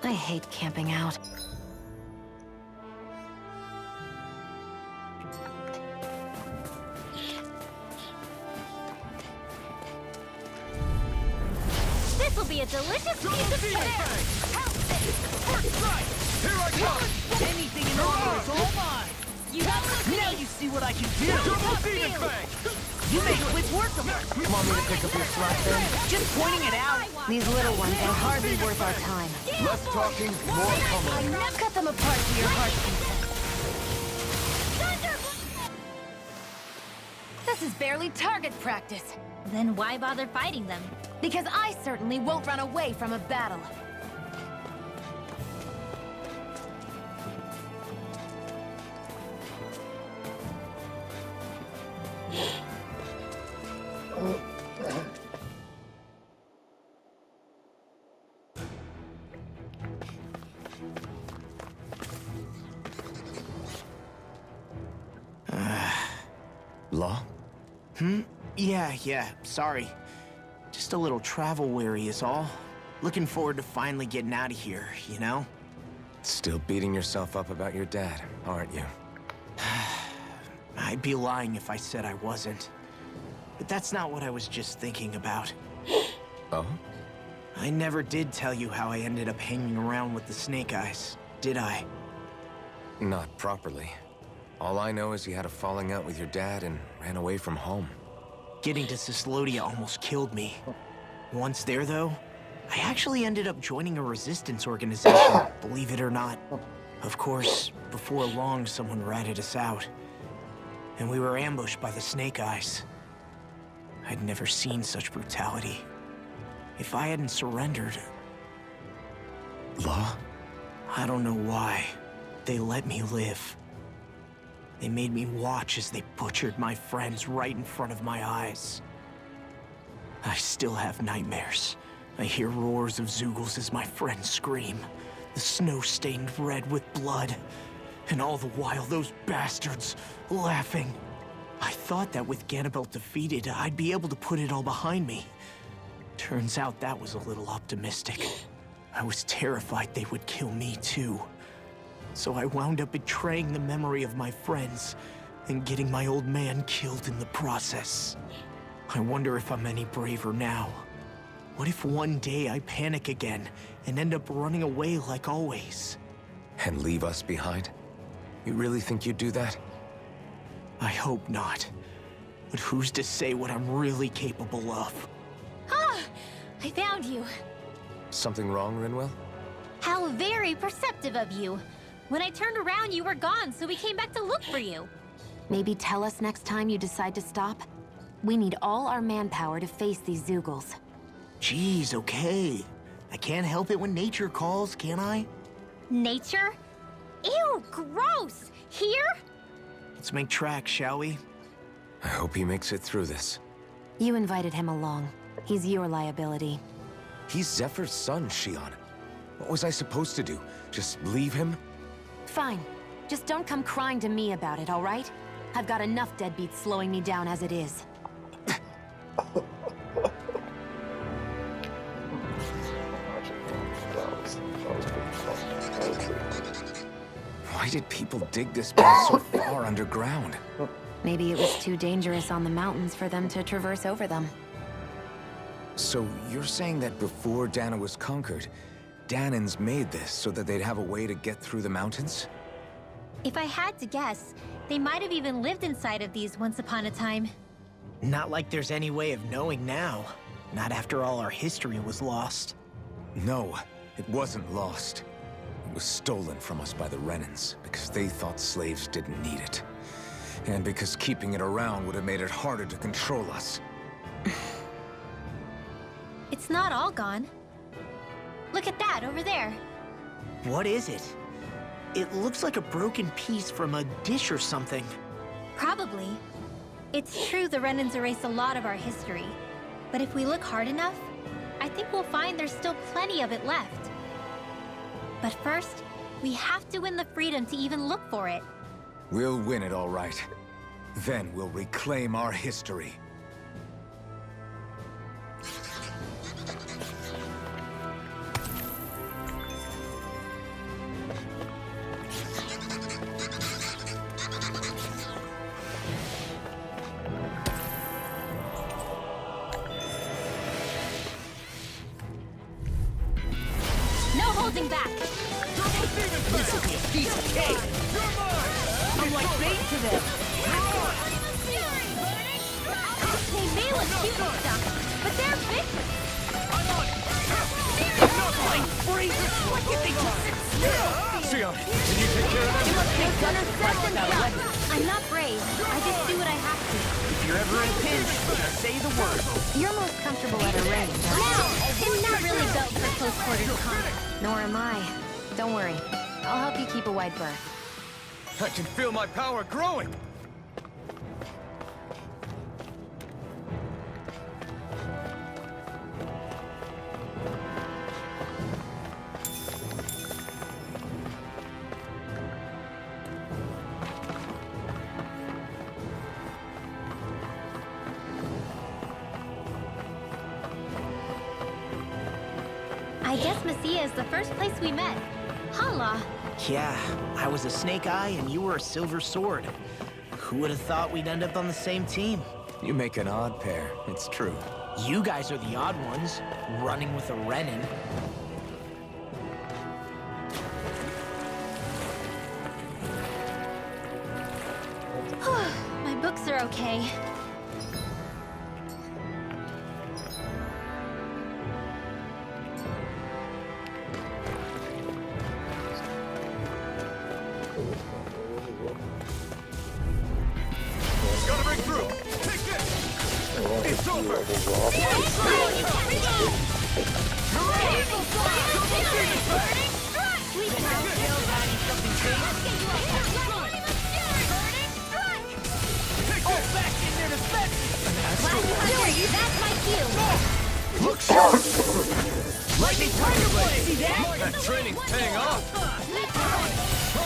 I hate camping out. This'll be a delicious piece of cake! First strike! Here I come! Anything in order is all mine! You got company! Now you see what I can do! Double demon fang! You make quick work of it! Want me to pick up your slack then? Just pointing it out! These little ones are hardly worth our time. Less talking, more coming. Cut them apart to your heart's content. This is barely target practice. Then why bother fighting them? Because I certainly won't run away from a battle. Law? Yeah, sorry. Just a little travel weary is all. Looking forward to finally getting out of here, you know? Still beating yourself up about your dad, aren't you? I'd be lying if I said I wasn't. But that's not what I was just thinking about. Oh? I never did tell you how I ended up hanging around with the Snake Eyes, did I? Not properly. All I know is you had a falling out with your dad and ran away from home. Getting to Cislodia almost killed me. Once there, though, I actually ended up joining a resistance organization, believe it or not. Of course, before long, someone ratted us out. And we were ambushed by the Snake Eyes. I'd never seen such brutality. If I hadn't surrendered... Law? I don't know why. They let me live. They made me watch as they butchered my friends right in front of my eyes. I still have nightmares. I hear roars of Zeugles as my friends scream. The snow stained red with blood. And all the while, those bastards laughing. I thought that with Ganabelt defeated, I'd be able to put it all behind me. Turns out that was a little optimistic. I was terrified they would kill me too. So I wound up betraying the memory of my friends and getting my old man killed in the process. I wonder if I'm any braver now. What if one day I panic again and end up running away like always? And leave us behind? You really think you'd do that? I hope not. But who's to say what I'm really capable of? Ah! I found you. Something wrong, Rinwell? How very perceptive of you. When I turned around, you were gone, so we came back to look for you. Maybe tell us next time you decide to stop? We need all our manpower to face these Zeugles. Jeez, okay. I can't help it when nature calls, can I? Nature? Ew, gross! Here? Let's make tracks, shall we? I hope he makes it through this. You invited him along. He's your liability. He's Zephyr's son, Shion. What was I supposed to do? Just leave him? Fine. Just don't come crying to me about it, all right? I've got enough deadbeats slowing me down as it is. Why did people dig this place so far underground? Maybe it was too dangerous on the mountains for them to traverse over them. So you're saying that before Dana was conquered, Danans made this so that they'd have a way to get through the mountains? If I had to guess, they might have even lived inside of these once upon a time. Not like there's any way of knowing now. Not after all our history was lost. No, it wasn't lost. It was stolen from us by the Renans, because they thought slaves didn't need it. And because keeping it around would have made it harder to control us. It's not all gone. Look at that over there. What is it? It looks like a broken piece from a dish or something. Probably. It's true the Renans erased a lot of our history. But if we look hard enough, I think we'll find there's still plenty of it left. But first, we have to win the freedom to even look for it. We'll win it all right. Then we'll reclaim our history. holding back. This will be a piece of cake. I'm like bait to them. They may look cute and stuff, but they're vicious. Like freezes. Like if they just sit still. Sion, can you take care of them? You must take guns to fight without a weapon. I'm not brave. I just do what I have to. If you're ever in a pinch, just say the word. You're most comfortable at a range, aren't Now, I'm not really built for close quarters combat. you? Nor am I. Don't worry. I'll help you keep a wide berth. I can feel my power growing. I guess Messia is the first place we met. Hala. Yeah, I was a snake eye and you were a silver sword. Who would have thought we'd end up on the same team? You make an odd pair, it's true. You guys are the odd ones, running with a Renin. My books are okay. Gotta break through. Take this. It's over. That's my cue. Look sharp. Lightning Tiger Blade! See that? That training's paying off.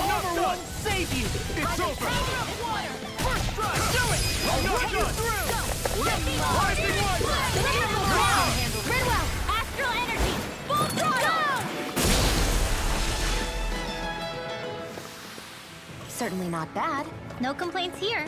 Number one, save you! It's over. First strike! Do it! I'm not done. Rising Wyvern. Redwell, astral energy, full throttle! Certainly not bad. No complaints here.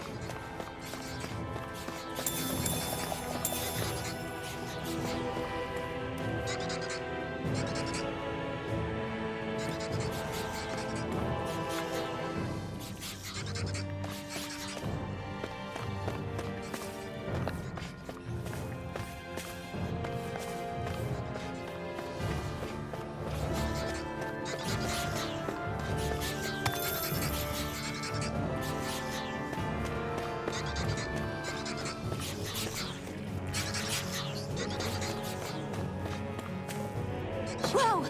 Whoa!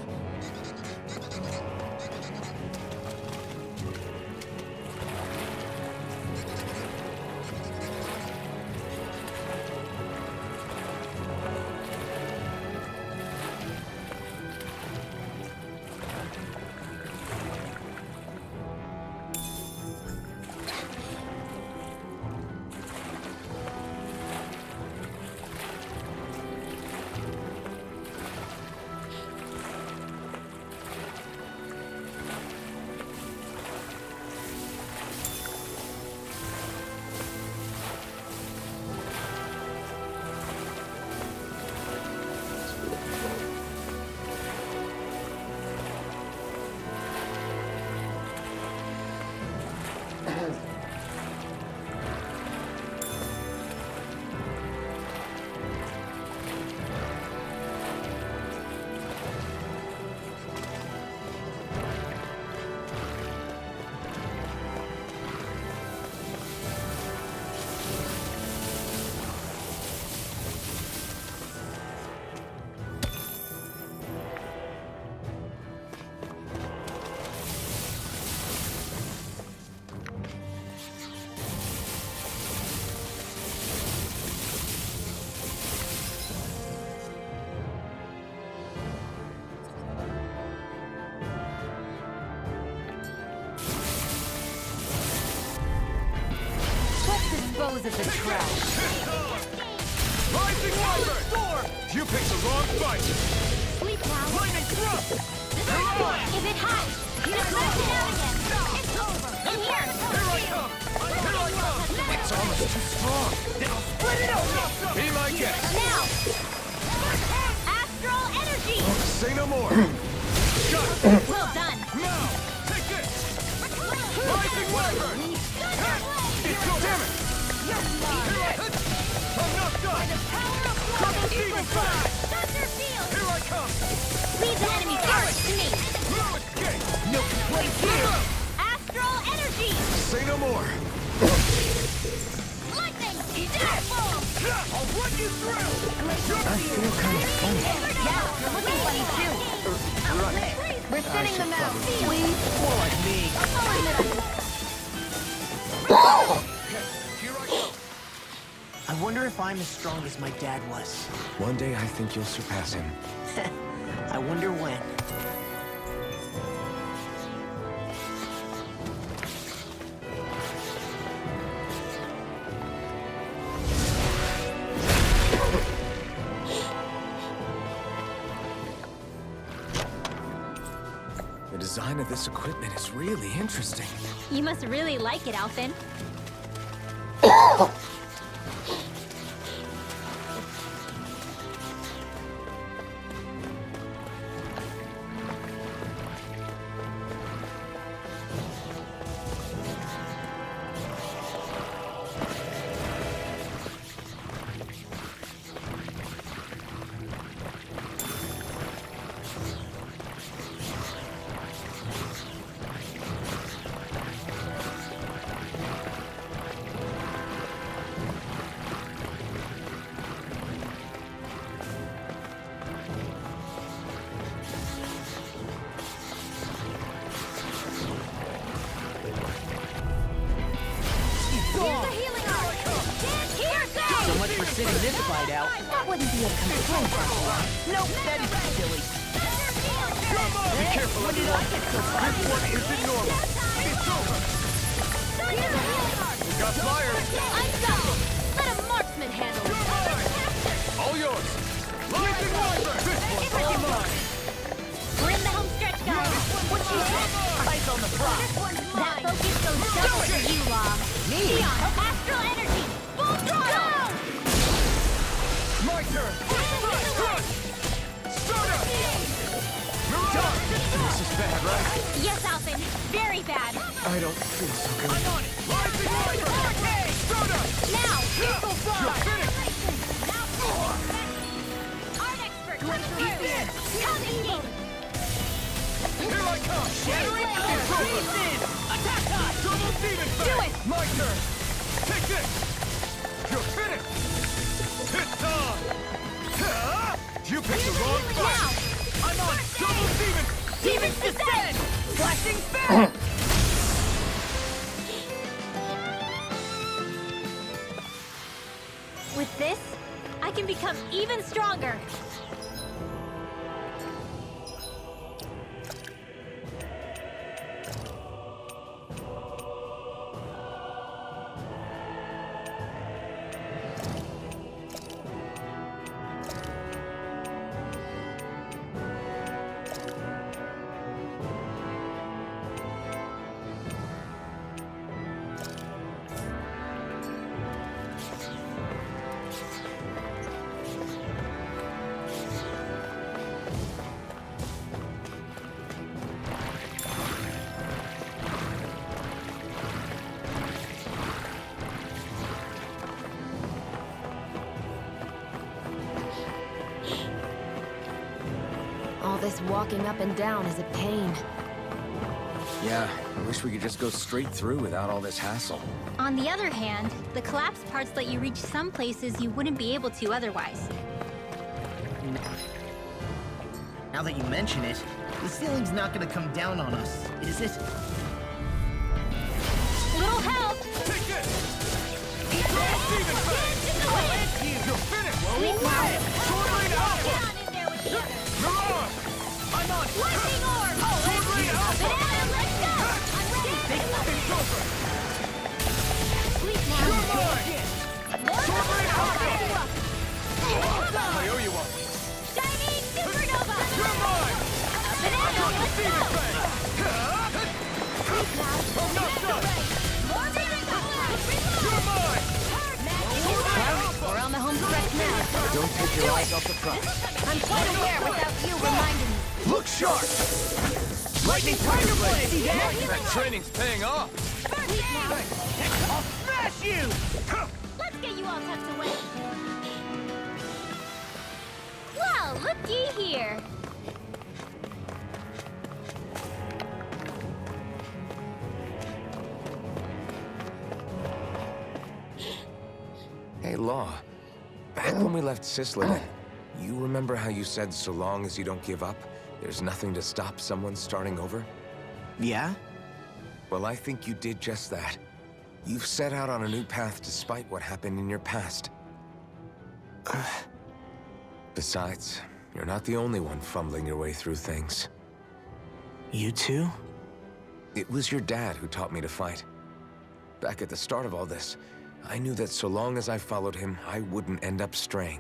Dispose of the trash. Rising Wyvern. You picked the wrong fight. Sleep now. Lightning thrust. If it hides, just let it out again. It's over. In here. Here I come. Here I come. It's almost too strong. Then I'll split it open. Be my guest. Now. Astral energy. Say no more. Go. Well done. Now, take this! Rising Wyvern! It's so damn it! I'm not done! Double demon fire! Here I come! Leave the enemy first to me. No escape! No complaints here! Astral energy. Say no more. Lightning. Deathfall. I'll run you through! I feel kind of funny. Yeah, you're looking funny too. We're thinning them out. Please warn me. Here I go! I wonder if I'm as strong as my dad was. One day I think you'll surpass him. I wonder when. The design of this equipment is really interesting. You must really like it, Alphen. So much for sitting this fight out. That wouldn't be a complaint. Nope, that is silly. Be careful, When did I get so far? this one isn't normal! It's over! We got fire! Unstoppable. Let a marksman handle it. All yours! Rising Wyvern! This one's all mine! We're in the home stretch, guys. What you said? Eyes on the prize. That focus goes double to you, Law. Neon, astral energy. Full throttle. My turn! Crush! Start up! This is bad, right? Yes, Alphen. Very bad. I don't feel so good. I'm on it! Rising Wyvern! Start up! Now, You're finished! art expert comes through. Coming in. Here I come! Shattering It's over! Attack time! Double demon Do fang! it. My turn! Take this! You're finished! It's on! You picked the wrong Now, fight! I'm on double demon! demons descend. Flashing fire! With this, I can become even stronger. All this walking up and down is a pain. Yeah, I wish we could just go straight through without all this hassle. On the other hand, the collapsed parts let you reach some places you wouldn't be able to otherwise. Now that you mention it, the ceiling's not gonna come down on us, is it? Little help! Take this! Double demon fang! You're finished! Sweet now! Sword Rain Alpha! Down in there with you! You're on! I'm on! Lightning orb! Sword Rain Alpha! Banana, let's go! I'm ready! It's over! Sweet now! You're mine! Sword Rain Alpha! I owe you one! Shining supernova! You're mine! Banana, let's go! Demon fang! I'm not done! More demon You're mine! Magic is We're on the home stretch now. Don't take your eyes off the prize. I'm quite aware without you reminding me. Look sharp! Lightning Tiger Blade! See that? That training's paying off! I'll smash you! Let's get you all tucked away. Well, looky here. Hey, Law. Back when we left Sisleden, you remember how you said so long as you don't give up, there's nothing to stop someone starting over? Yeah? Well, I think you did just that. You've set out on a new path despite what happened in your past. Besides, you're not the only one fumbling your way through things. You too? It was your dad who taught me to fight. Back at the start of all this, I knew that so long as I followed him, I wouldn't end up straying.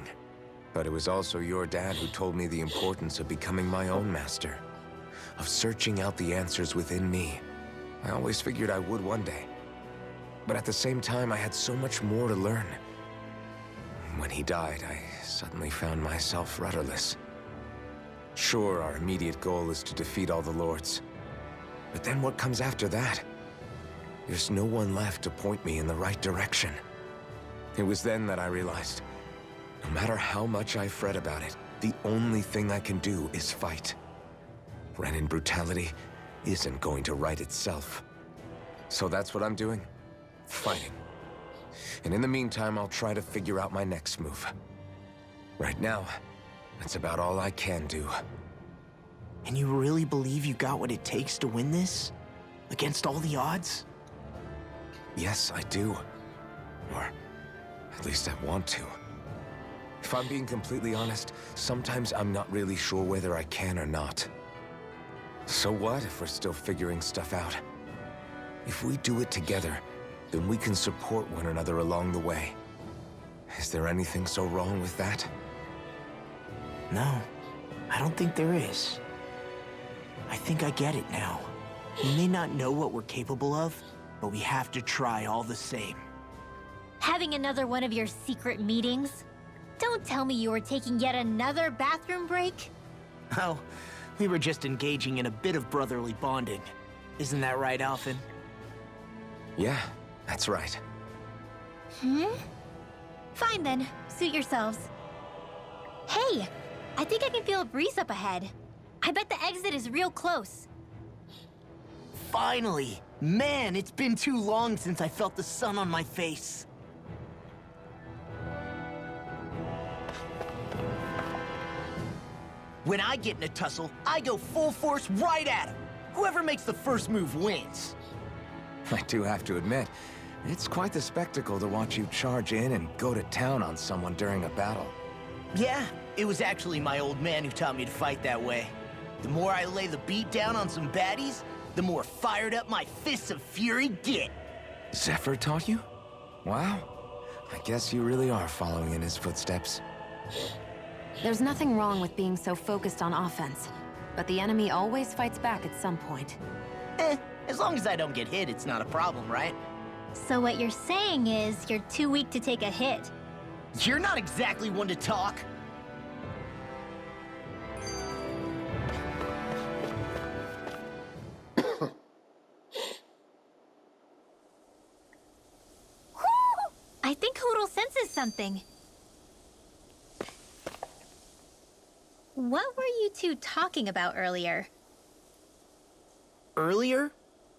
But it was also your dad who told me the importance of becoming my own master, of searching out the answers within me. I always figured I would one day. But at the same time, I had so much more to learn. When he died, I suddenly found myself rudderless. Sure, our immediate goal is to defeat all the lords. But then what comes after that? There's no one left to point me in the right direction. It was then that I realized, no matter how much I fret about it, the only thing I can do is fight. Renin brutality isn't going to right itself. So that's what I'm doing. Fighting. And in the meantime, I'll try to figure out my next move. Right now, that's about all I can do. And you really believe you got what it takes to win this? Against all the odds? Yes, I do. Or at least I want to. If I'm being completely honest, sometimes I'm not really sure whether I can or not. So what if we're still figuring stuff out? If we do it together, then we can support one another along the way. Is there anything so wrong with that? No, I don't think there is. I think I get it now. We may not know what we're capable of, but we have to try all the same. Having another one of your secret meetings? Don't tell me you were taking yet another bathroom break? Oh, we were just engaging in a bit of brotherly bonding. Isn't that right, Alphen? Yeah, that's right. Fine then, suit yourselves. Hey, I think I can feel a breeze up ahead. I bet the exit is real close. Finally! Man, it's been too long since I felt the sun on my face. When I get in a tussle, I go full force right at him. Whoever makes the first move wins. I do have to admit, it's quite the spectacle to watch you charge in and go to town on someone during a battle. Yeah, it was actually my old man who taught me to fight that way. The more I lay the beat down on some baddies, the more fired up my fists of fury get. Zephyr taught you? Wow. I guess you really are following in his footsteps. There's nothing wrong with being so focused on offense, but the enemy always fights back at some point. As long as I don't get hit, it's not a problem, right? So what you're saying is you're too weak to take a hit. You're not exactly one to talk. I think Hoodle senses something. What were you two talking about earlier? Earlier?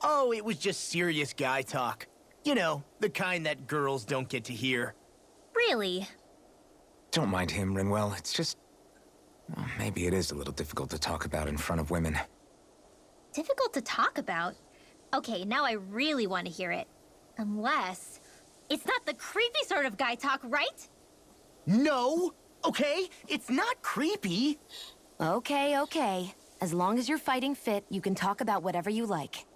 Oh, it was just serious guy talk. You know, the kind that girls don't get to hear. Really? Don't mind him, Rinwell. It's just... well, maybe it is a little difficult to talk about in front of women. Difficult to talk about? Okay, now I really want to hear it. Unless... it's not the creepy sort of guy talk, right? No! Okay? It's not creepy. Okay, okay. As long as you're fighting fit, you can talk about whatever you like.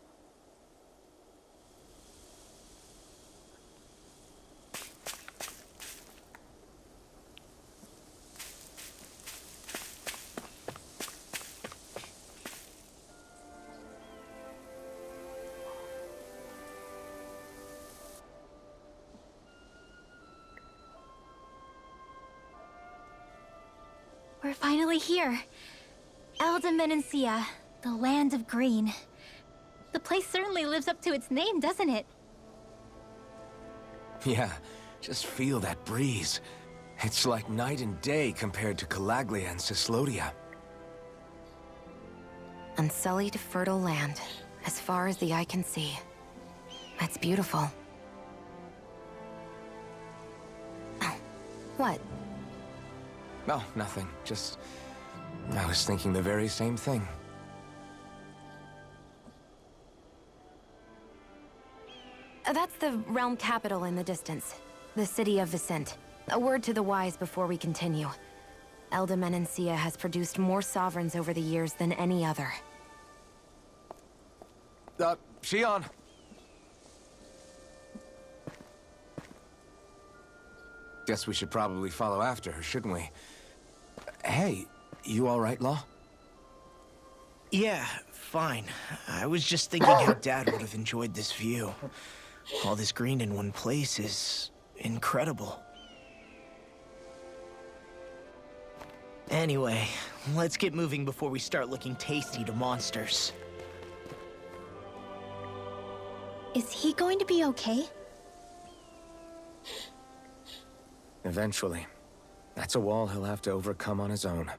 We're finally here. Elda, the land of green. The place certainly lives up to its name, doesn't it? Yeah, just feel that breeze. It's like night and day compared to Calaglia and Cyslodia. Unsullied, fertile land, as far as the eye can see. That's beautiful. Oh, what? Oh, nothing. Just... I was thinking the very same thing. That's the realm capital in the distance. The city of Vicent. A word to the wise before we continue. Elda has produced more sovereigns over the years than any other. Shion! Guess we should probably follow after her, shouldn't we? Hey, you all right, Law? Yeah, fine. I was just thinking how Dad would have enjoyed this view. All this green in one place is incredible. Anyway, let's get moving before we start looking tasty to monsters. Is he going to be okay? Eventually. That's a wall he'll have to overcome on his own.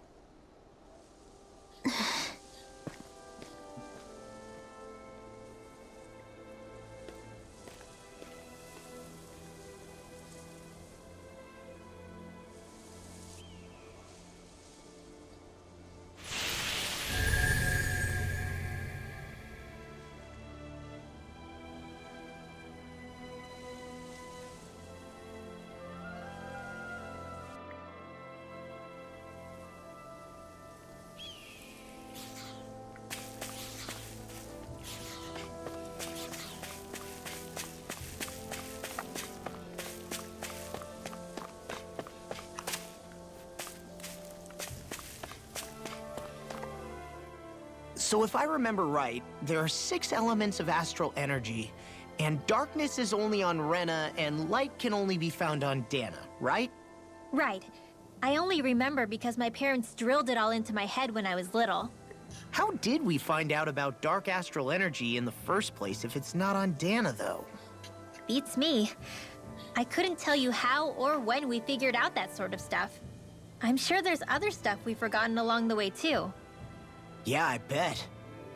So if I remember right, there are 6 elements of astral energy, and darkness is only on Rena, and light can only be found on Dana, right? Right. I only remember because my parents drilled it all into my head when I was little. How did we find out about dark astral energy in the first place if it's not on Dana, though? Beats me. I couldn't tell you how or when we figured out that sort of stuff. I'm sure there's other stuff we've forgotten along the way, too. Yeah, I bet.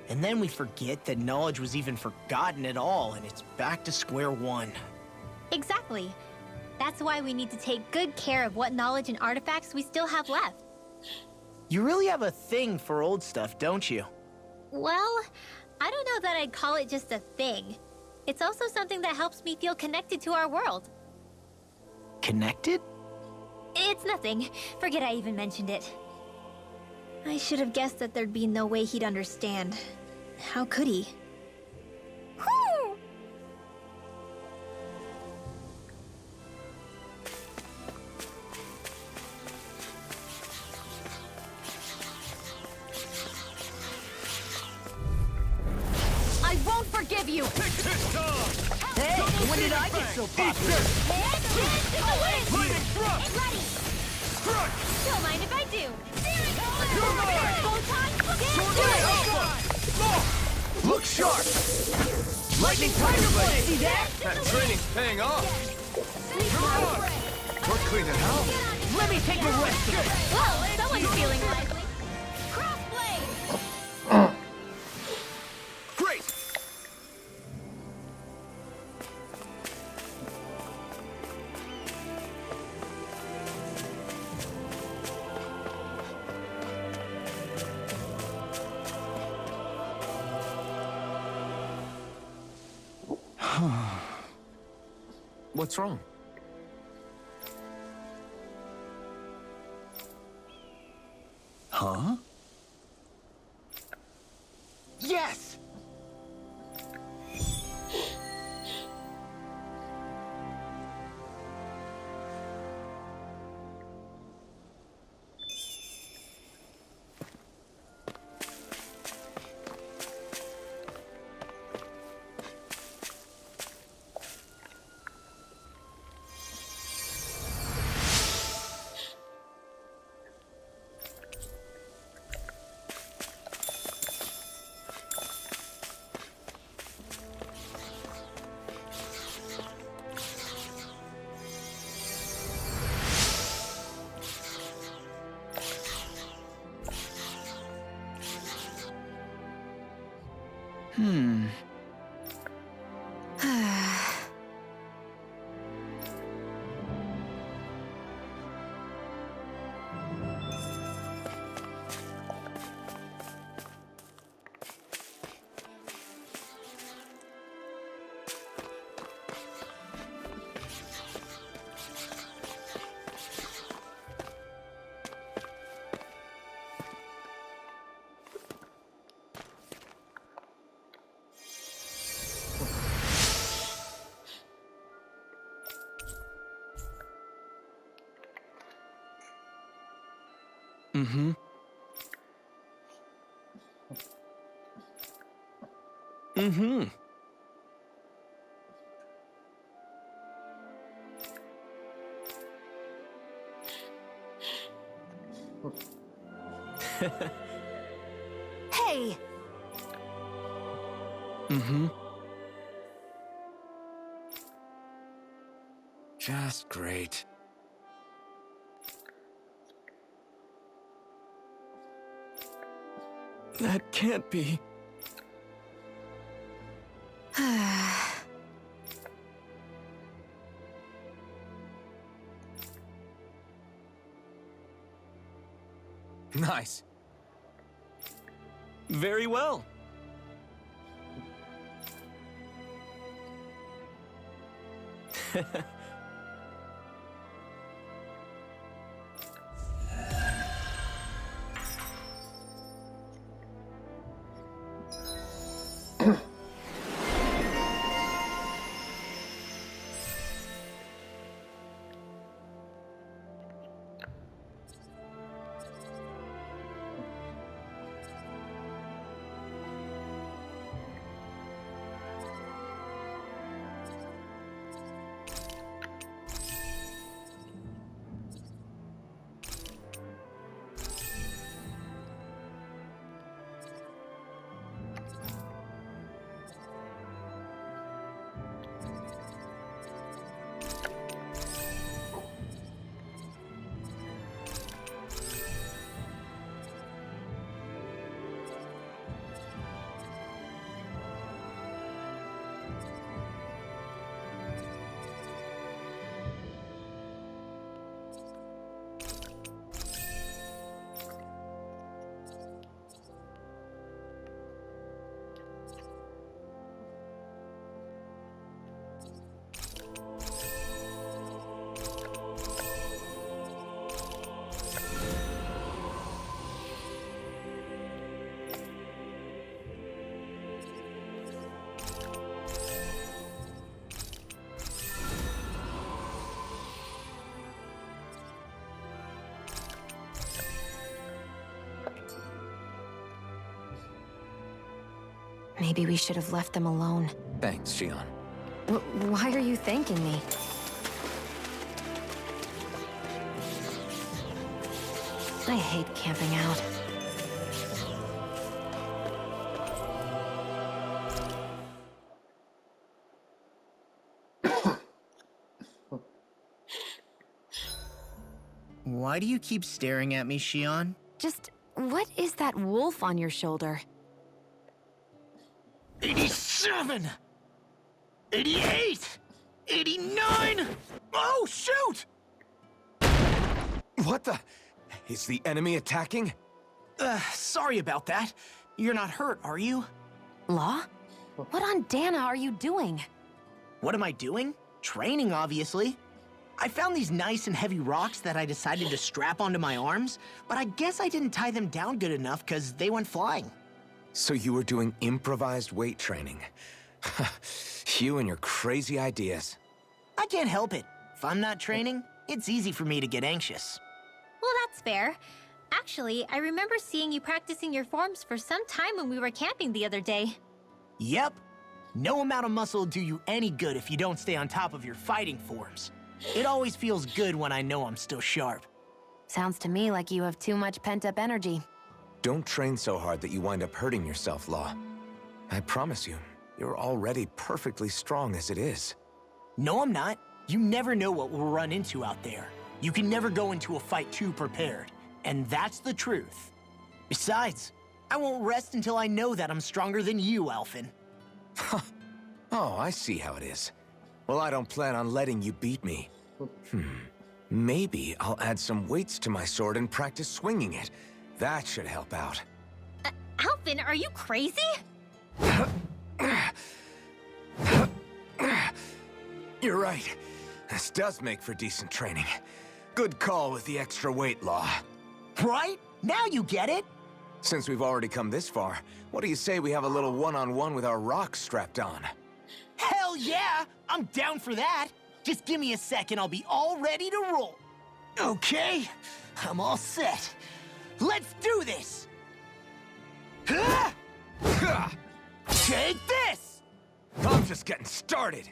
And then we forget that knowledge was even forgotten at all, and it's back to square one. Exactly. That's why we need to take good care of what knowledge and artifacts we still have left. You really have a thing for old stuff, don't you? Well, I don't know that I'd call it just a thing. It's also something that helps me feel connected to our world. Connected? It's nothing. Forget I even mentioned it. I should have guessed that there'd be no way he'd understand. How could he? Whew! I won't forgive you! Hey, when did I get so popular? Lightning thrust! Ready! Crush! Don't mind if I do. You're mine! Look sharp! Lightning Tiger Blade! See that? That training's paying off! Come on! We're cleaning out! Let me take the rest of it! Whoa, someone's feeling lively. Crossblade! Great! What's wrong? Huh? Yes! Mm-hmm. Mm-hmm. Hey! Mm-hmm. Just great. That can't be. Nice. Very well. Maybe we should have left them alone. Thanks, Xion. Why are you thanking me? I hate camping out. Why do you keep staring at me, Xion? Just, what is that wolf on your shoulder? 87! 88! 89! Oh, shoot! What the? Is the enemy attacking? Sorry about that. You're not hurt, are you? Law? What on Dana are you doing? What am I doing? Training, obviously. I found these nice and heavy rocks that I decided to strap onto my arms, but I guess I didn't tie them down good enough because they went flying. So you were doing improvised weight training. You and your crazy ideas. I can't help it. If I'm not training, it's easy for me to get anxious. Well, that's fair. Actually, I remember seeing you practicing your forms for some time when we were camping the other day. Yep. No amount of muscle will do you any good if you don't stay on top of your fighting forms. It always feels good when I know I'm still sharp. Sounds to me like you have too much pent-up energy. Don't train so hard that you wind up hurting yourself, Law. I promise you, you're already perfectly strong as it is. No, I'm not. You never know what we'll run into out there. You can never go into a fight too prepared. And that's the truth. Besides, I won't rest until I know that I'm stronger than you, Alphen. Oh, I see how it is. Well, I don't plan on letting you beat me. Maybe I'll add some weights to my sword and practice swinging it. That should help out. Alphen, are you crazy? You're right. This does make for decent training. Good call with the extra weight, Law. Right? Now you get it? Since we've already come this far, what do you say we have a little one-on-one with our rocks strapped on? Hell yeah! I'm down for that! Just give me a second, I'll be all ready to roll. Okay, I'm all set. Let's do this! Take this! I'm just getting started.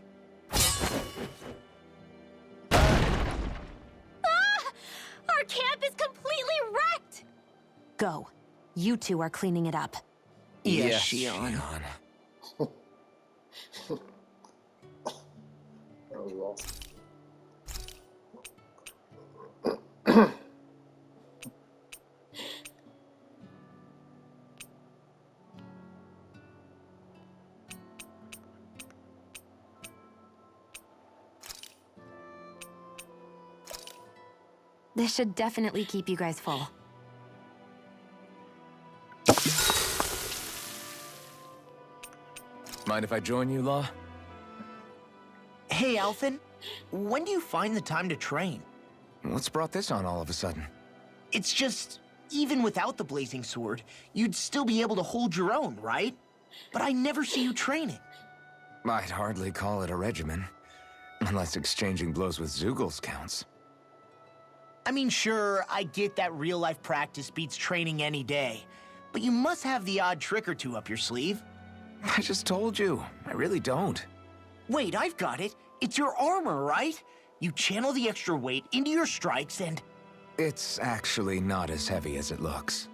Our camp is completely wrecked! Go. You two are cleaning it up. Yes, Shion. This should definitely keep you guys full. Mind if I join you, Law? Hey, Alphen. When do you find the time to train? What's brought this on all of a sudden? It's just, even without the blazing sword, you'd still be able to hold your own, right? But I never see you training. I'd hardly call it a regimen. Unless exchanging blows with Zeugles counts. I mean, sure, I get that real-life practice beats training any day. But you must have the odd trick or two up your sleeve. I just told you. I really don't. Wait, I've got it. It's your armor, right? You channel the extra weight into your strikes and... It's actually not as heavy as it looks.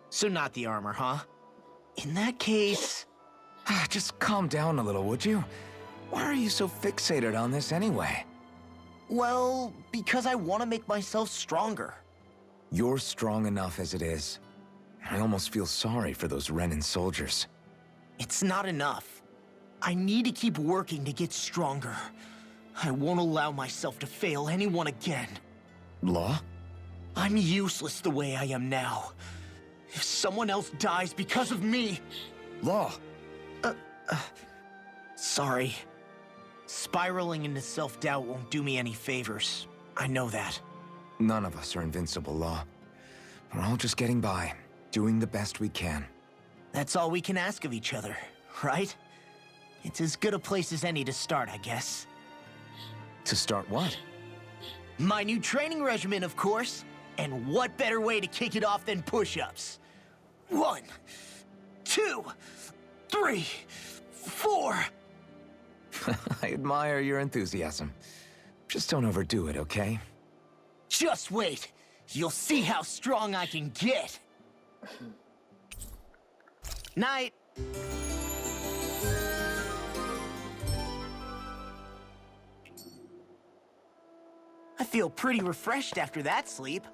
So not the armor, huh? In that case... Just calm down a little, would you? Why are you so fixated on this anyway? Well, because I want to make myself stronger. You're strong enough as it is. I almost feel sorry for those Renin soldiers. It's not enough. I need to keep working to get stronger. I won't allow myself to fail anyone again. Law? I'm useless the way I am now. If someone else dies because of me... Law! Sorry. Spiraling into self-doubt won't do me any favors. I know that. None of us are invincible, Law. We're all just getting by, doing the best we can. That's all we can ask of each other, right? It's as good a place as any to start, I guess. To start what? My new training regimen, of course. And what better way to kick it off than push-ups? 1, 2, 3, 4... I admire your enthusiasm. Just don't overdo it, okay? Just wait. You'll see how strong I can get. Night. I feel pretty refreshed after that sleep.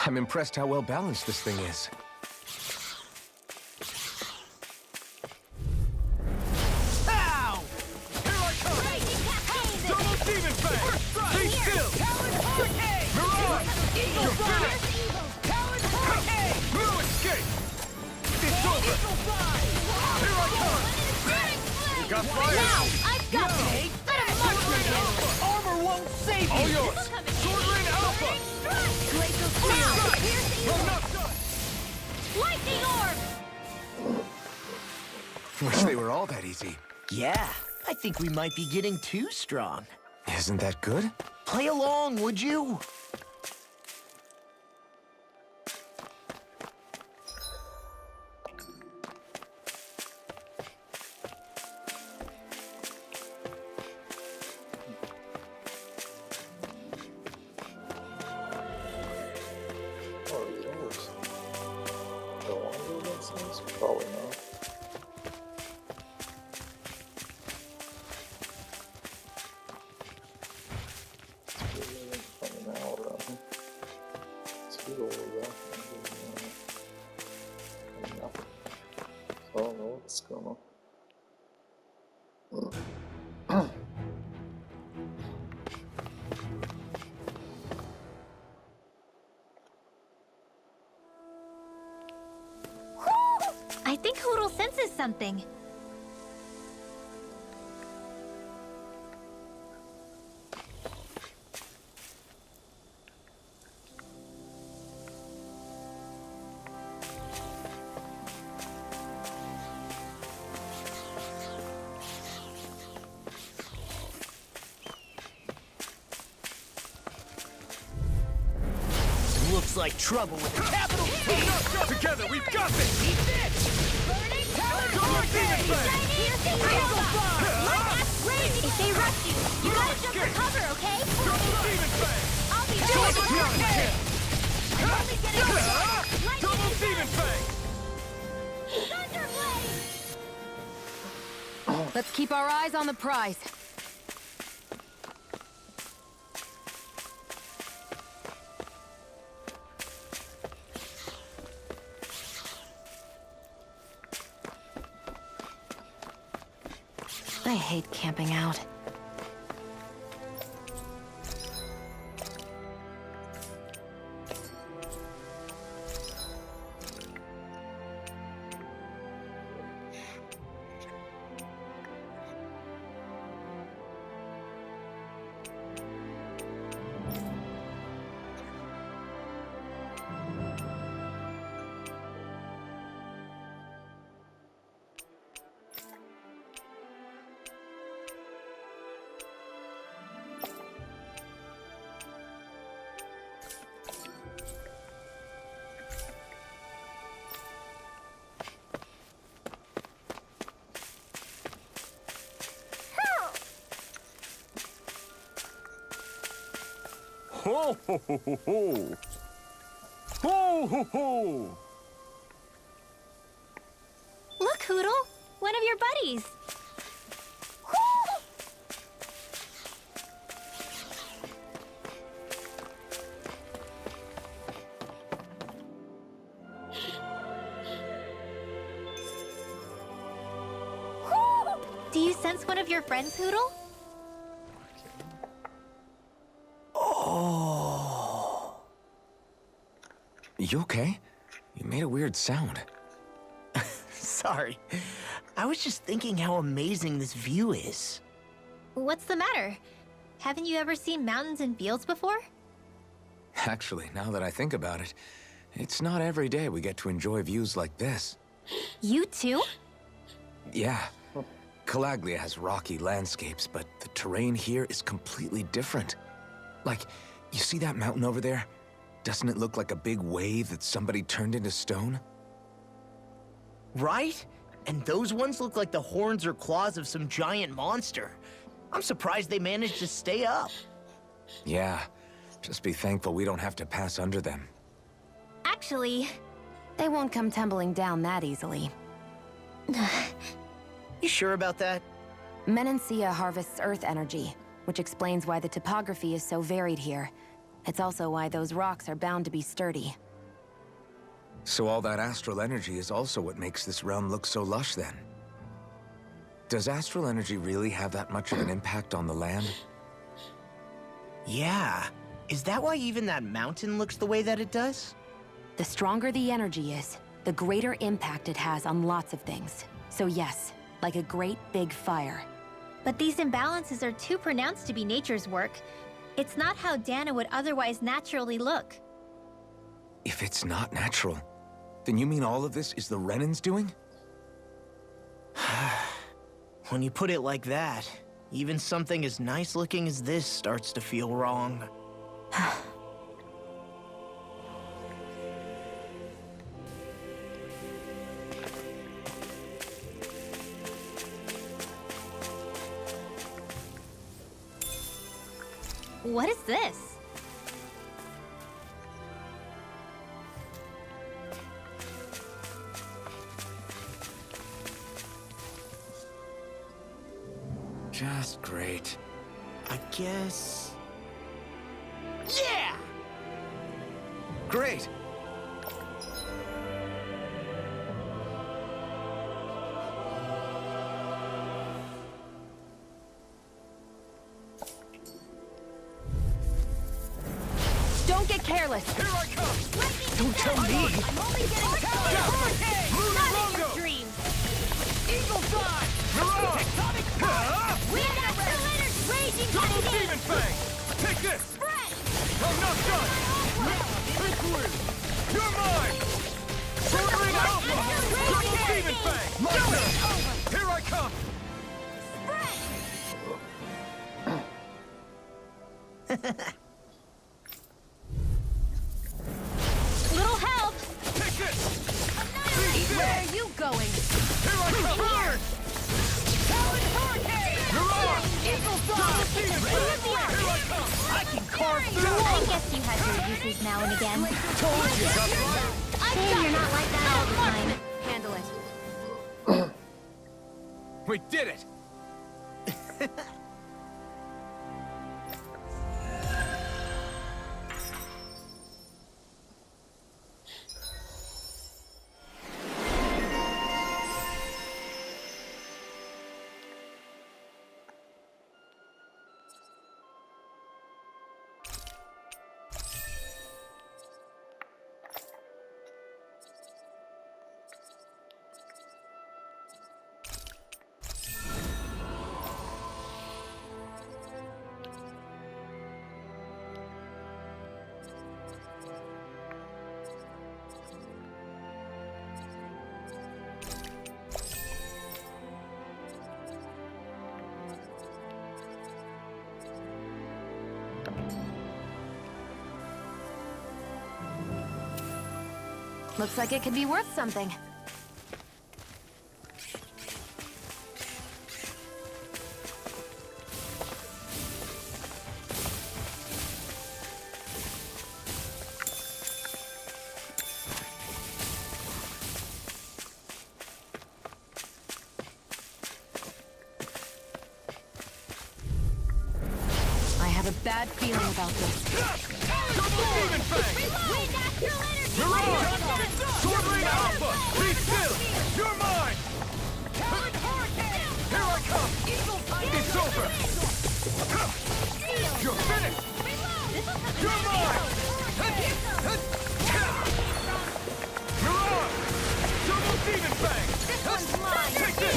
I'm impressed how well balanced this thing is. Ow! Here I come! Double Demon Fang! Be still! Mirage! You're finished! No escape! It's over! Here I come! You got fire! I've got this! Let him march right in! Armor won't save All you! yours! Sword Rain Alpha! Now! I'm not done! Lightning orb! Wish they were all that easy. Yeah, I think we might be getting too strong. Isn't that good? Play along, would you? Probably not. I don't know what's going on. I think Hoodle senses something. Looks like trouble with a capital T. Together, we've got this! If they rush you, you gotta jump for cover, okay? I'll be doing it! I'm only getting Double Demon Fang! Thunderblade! Let's keep our eyes on the prize. I hate camping out. Ho ho ho ho ho! Ho ho ho! Look, Hoodle! One of your buddies! Do you sense one of your friends, Hoodle? You okay? You made a weird sound. Sorry. I was just thinking how amazing this view is. What's the matter? Haven't you ever seen mountains and fields before? Actually, now that I think about it, it's not every day we get to enjoy views like this. You too? Yeah. Calaglia has rocky landscapes, but the terrain here is completely different. Like, you see that mountain over there? Doesn't it look like a big wave that somebody turned into stone? Right? And those ones look like the horns or claws of some giant monster. I'm surprised they managed to stay up. Yeah. Just be thankful we don't have to pass under them. Actually, They won't come tumbling down that easily. You sure about that? Menancia harvests Earth energy, which explains why the topography is so varied here. It's also why those rocks are bound to be sturdy. So all that astral energy is also what makes this realm look so lush, then? Does astral energy really have that much of an impact on the land? Yeah. Is that why even that mountain looks the way that it does? The stronger the energy is, the greater impact it has on lots of things. So yes, like a great big fire. But these imbalances are too pronounced to be nature's work. It's not how Dana would otherwise naturally look. If it's not natural, then you mean all of this is the Renan's doing? When you put it like that, even something as nice looking as this starts to feel wrong. What is this? Just great. I guess... Yeah! Great! Don't get careless! Here I come! Don't tell me! I'm only getting Lunar not in Longo! your dreams! Eagle Fly! Mirage! We got two letters raging Double coming in! Demon Fang! Take this! Spread! I'm not done! Liquid! You're mine! Sword Ring Alpha! Double Demon Fang! My turn! Here I come! Little help! Take this! Where are you going? Here I come! Here! Talon Hurricane! Mirage! Eagle Double Demon Fang! Here I come! I can carve through I guess you have your uses now and again. Told you! Shame you're not like that all the time. Handle it. We did it! Looks like it could be worth something. I have a bad feeling about this. Double Demon Fang! Mirage! Sword Ring Alpha! Be still! You're mine! Here I come! It's over! You're finished! You're mine! Mirage! Double Demon Fang! Take this!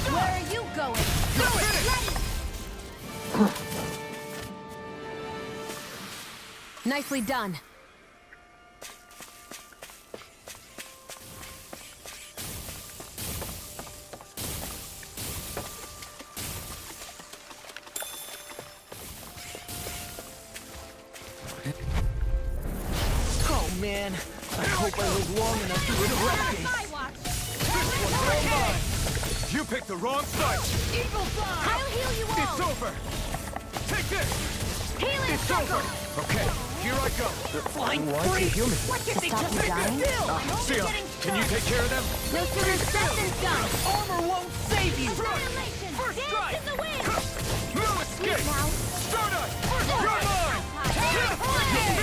Where are you going? You're finished! Nicely done. Oh man, I hope I live long enough to regret this. You're mine! You picked the wrong fight! I'll heal you all! It's over! Take this! Healing It's over! Okay, here I go! Flying Why'd you free! heal me? What did they Stop just you make me dying? feel? Sia, can you take care of them? No sooner said than done! Armor won't save you! Annihilation! First Dance strike! in the wind! No escape! Now. Stardust! You're mine!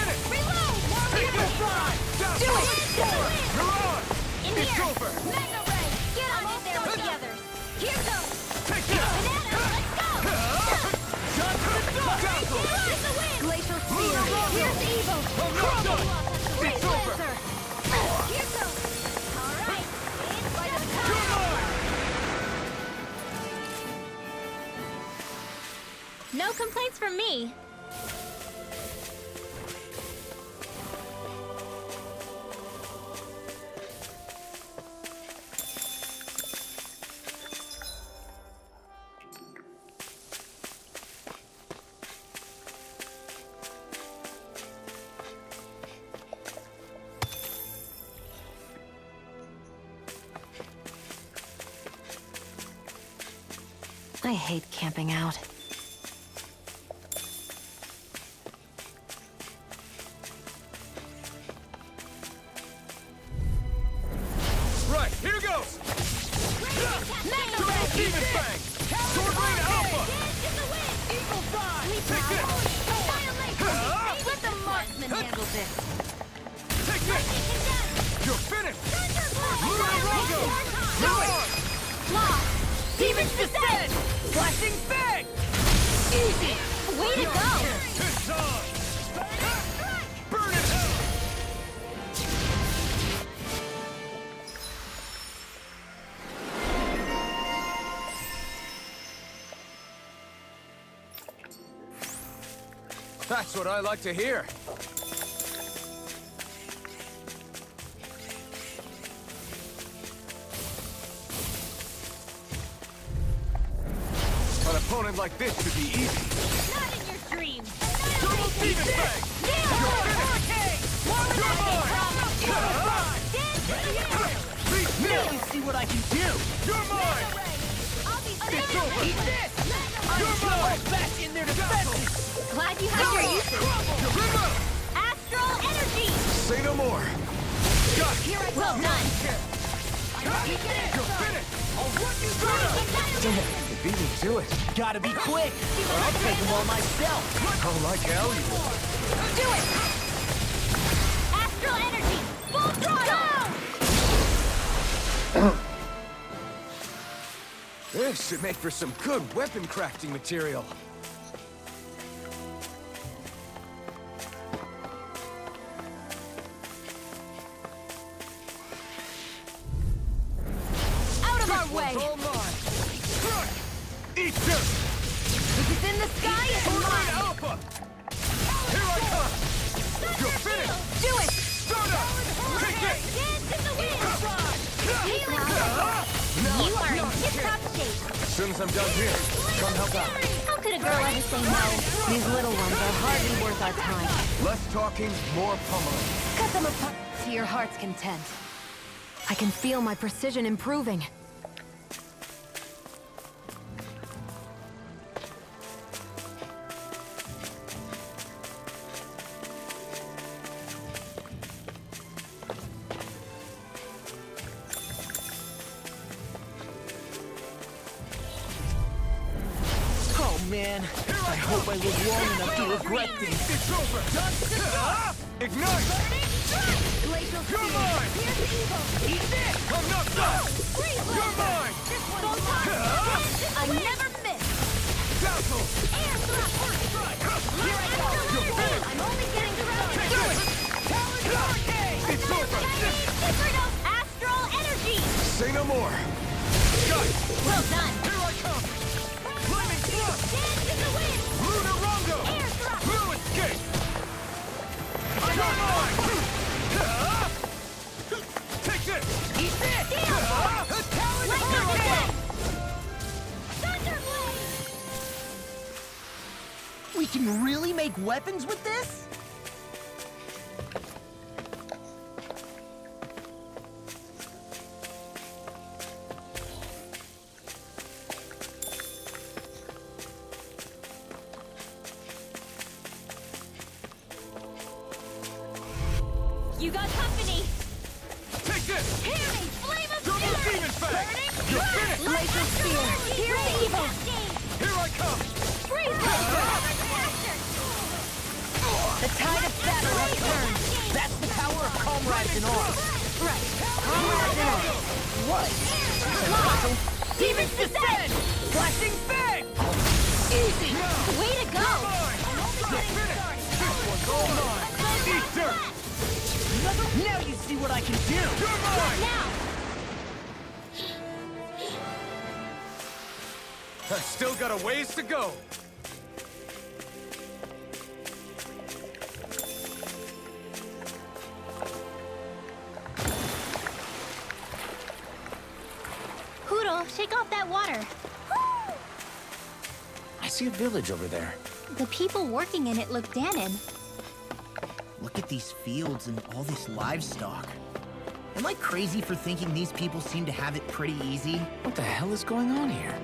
Lunar Rondo! Here's evil! I'm not done! It's over! Here goes! Alright, in by the You're mine! No complaints from me. I hate camping out. Right, here goes! Double Demon Fang! Swordblade Alpha! Evil God! Take this! Let the marksman handle this. Take this! You're finished! Lunar Rondo! You're on! Demons descend! Flashing fang! Easy! Way to go! It's on! Burn it out! That's what I like to hear. An opponent like this should be easy. Not in your dreams! Double Demon Fang! You're finished! You're mine! Beat Now nil! you see what I can do! You're mine! It's over! Eat this! You're mine! Back in their defenses! Glad you had your uses! Bring up! Astral energy! Say no more! Got it! Here I go! Well done! You're finished! I'll run you through! You beat me to it. Gotta be quick, or I'll take them all myself! Oh, like hell you would. Do it! Astral energy! Full throttle! This should make for some good weapon crafting material. Out of our That way! one's all mine! Crush! Eat this! If it's in the sky, it's Swordblade mine! Alpha! Here I come! You're finished! Do it! Start up! Take this! Dance in the wind! You are in tip-top shape! As soon as I'm done here, come help out. How could a girl ever say no? These little ones are hardly worth our time. Less talking, more pummeling. Cut them apart to your heart's content. I can feel my precision improving. Oh man, I hope I live long enough to regret this. It's over! Ignite! Glacial You're mine! Eat this! I'm not done! You're mine! I never miss! Dazzle! Here I go! You're finished! I'm only getting started! It's over! Astral energy! Say no more! Got it! Well done! Here I come! Flaming thrust! Dance in the wind! Lunar Rondo! Air thrust! Blue escape! You're mine! Take this! Eat this! Thunderblade! We can really make weapons with this? You got company! Take this! Hear me! Flame of Double fury! Demon Fang! You're finished! Glacial spear! Here's the evil! Here I come! Freeze laser! The tide of battle has turned. That's the power of comrades in arms. Right. Comrades in arms. What? Demons descend! Flashing fang! Easy! Way to go! You're finished! Now you see what I can do! You're mine! Now! I've still got a ways to go. Poodle, shake off that water. I see a village over there. The people working in it look Danon. Look at these fields and all this livestock. Am I crazy for thinking these people seem to have it pretty easy? What the hell is going on here?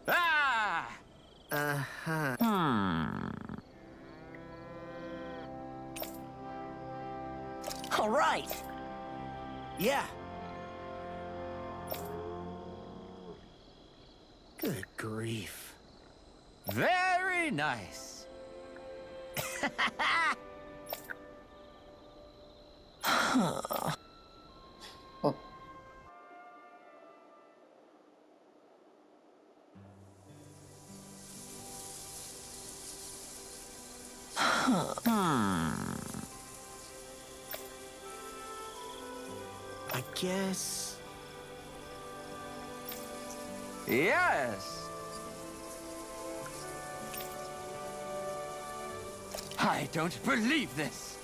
Ah! All right. Yeah. Good grief. Very nice. I guess... Yes. I don't believe this.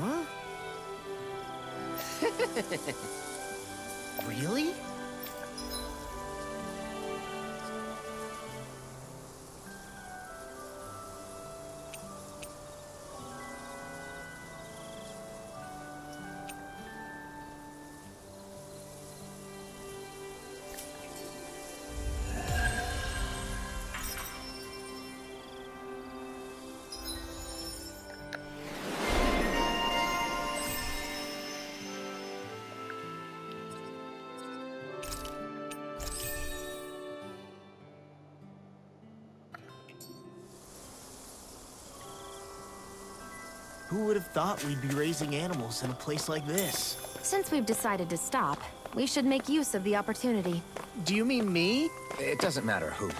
Huh? Really? Who would have thought we'd be raising animals in a place like this? Since we've decided to stop, we should make use of the opportunity. Do you mean me? It doesn't matter who.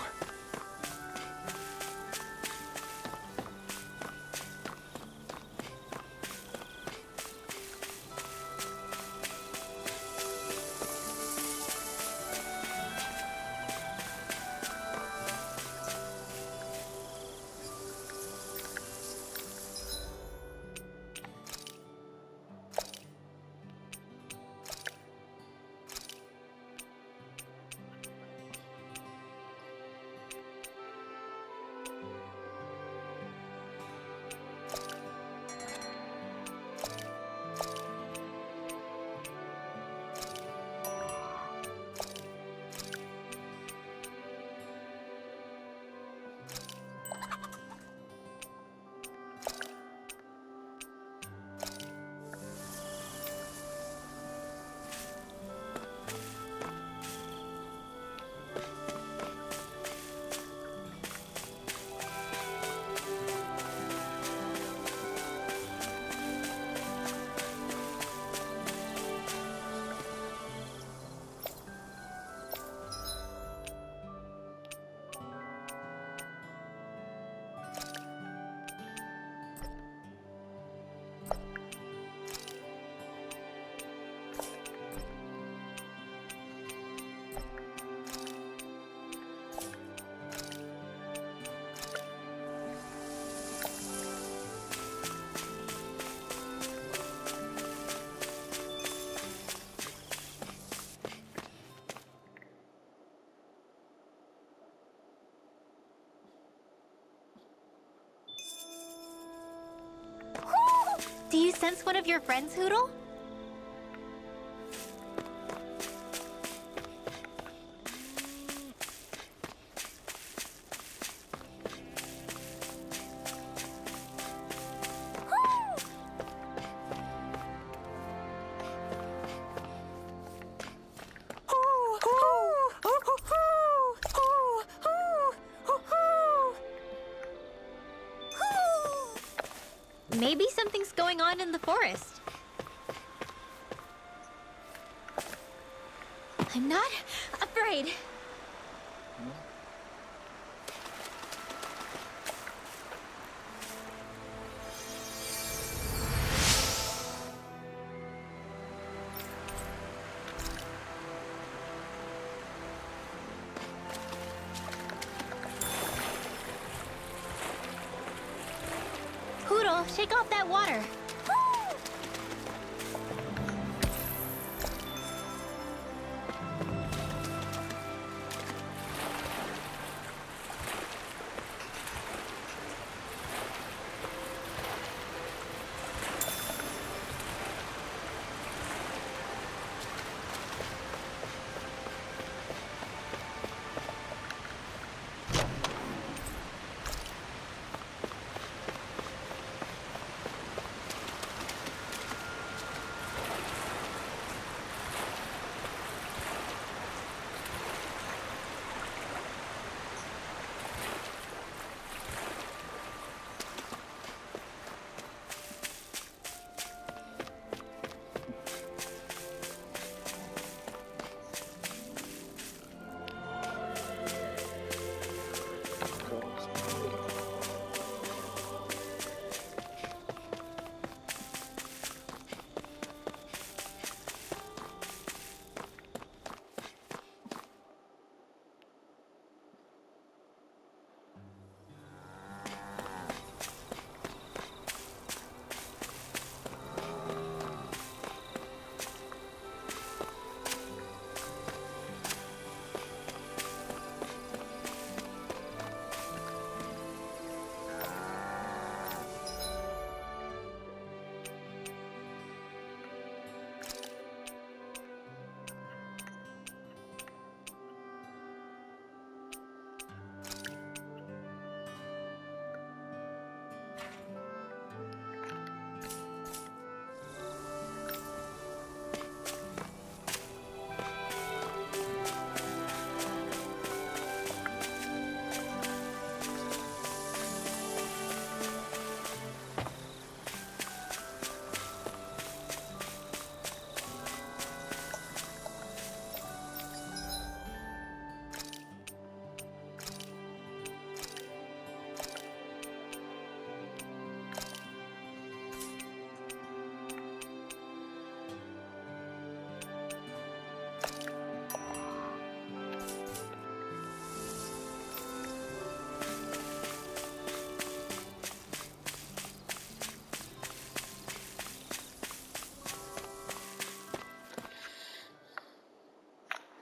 Do you sense one of your friends, Hoodle? Maybe something's going on in the forest. I'm not afraid. Poodle, shake off that water.